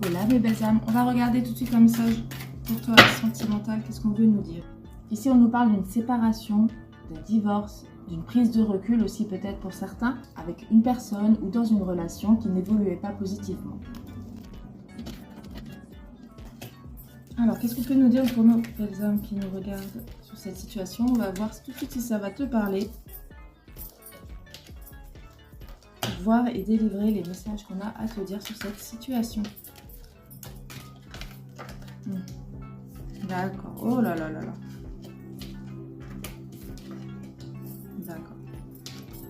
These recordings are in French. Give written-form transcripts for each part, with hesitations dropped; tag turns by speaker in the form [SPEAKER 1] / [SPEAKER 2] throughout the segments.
[SPEAKER 1] Voilà mes belles âmes, on va regarder tout de suite un message pour toi sentimental, qu'est-ce qu'on veut nous dire. Ici on nous parle d'une séparation, d'un divorce, d'une prise de recul aussi peut-être pour certains, avec une personne ou dans une relation qui n'évoluait pas positivement. Alors qu'est-ce qu'on peut nous dire pour nos belles âmes qui nous regardent sur cette situation? On va voir tout de suite si ça va te parler. Pour voir et délivrer les messages qu'on a à te dire sur cette situation. D'accord. Oh là là là là. D'accord.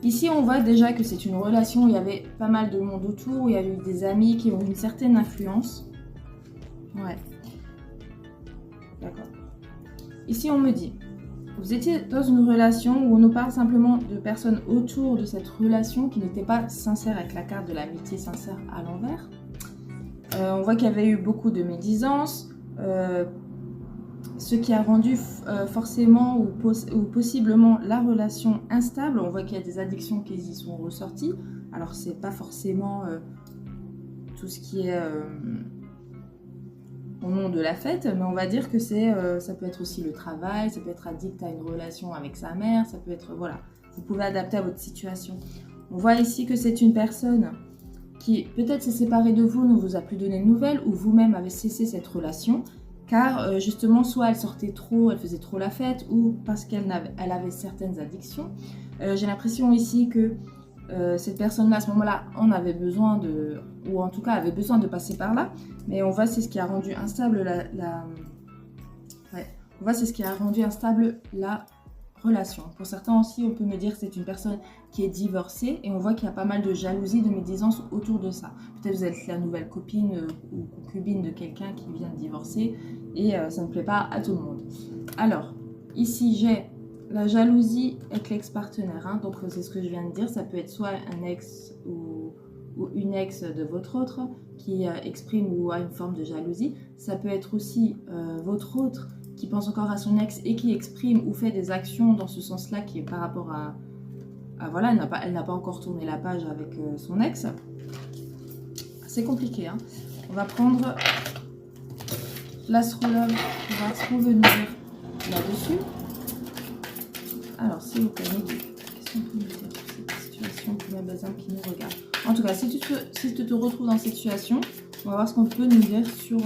[SPEAKER 1] Ici, on voit déjà que c'est une relation où il y avait pas mal de monde autour, où il y a eu des amis qui ont une certaine influence. Ouais. D'accord. Ici, on me dit, vous étiez dans une relation où on nous parle simplement de personnes autour de cette relation qui n'étaient pas sincères, avec la carte de l'amitié sincère à l'envers. On voit qu'il y avait eu beaucoup de médisance. Ce qui a rendu forcément ou possiblement la relation instable. On voit qu'il y a des addictions qui y sont ressorties. Alors c'est pas forcément tout ce qui est au nom de la fête, mais on va dire que ça peut être aussi le travail, ça peut être addict à une relation avec sa mère, ça peut être, voilà, vous pouvez adapter à votre situation. On voit ici que c'est une personne qui peut-être s'est séparée de vous, ne vous a plus donné de nouvelles, ou vous-même avez cessé cette relation, car justement, soit elle sortait trop, elle faisait trop la fête, ou parce qu'elle avait certaines addictions. J'ai l'impression ici que cette personne-là, à ce moment-là, en avait besoin ou en tout cas avait besoin de passer par là, mais on voit c'est ce qui a rendu instable on voit c'est ce qui a rendu instable la relation. Pour certains aussi, on peut me dire que c'est une personne qui est divorcée et on voit qu'il y a pas mal de jalousie, de médisance autour de ça. Peut-être vous êtes la nouvelle copine ou concubine de quelqu'un qui vient de divorcer et ça ne plaît pas à tout le monde. Alors, ici j'ai la jalousie avec l'ex-partenaire, hein. Donc c'est ce que je viens de dire, ça peut être soit un ex ou une ex de votre autre qui exprime ou a une forme de jalousie. Ça peut être aussi votre autre qui pense encore à son ex et qui exprime ou fait des actions dans ce sens-là qui est par rapport à voilà, elle n'a pas encore tourné la page avec son ex. C'est compliqué, hein. On va prendre l'astrologue pour voir ce qu'on veut nous dire là-dessus. Alors, s'il vous plaît, qu'est-ce qu'on peut nous dire sur cette situation pour la Bazin qui nous regarde? En tout cas, si tu te retrouves dans cette situation, on va voir ce qu'on peut nous dire sur...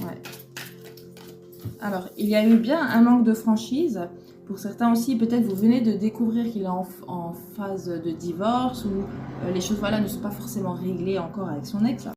[SPEAKER 1] Ouais. Alors, il y a eu bien un manque de franchise. Pour certains aussi, peut-être vous venez de découvrir qu'il est en phase de divorce ou les choses voilà, ne sont pas forcément réglées encore avec son ex.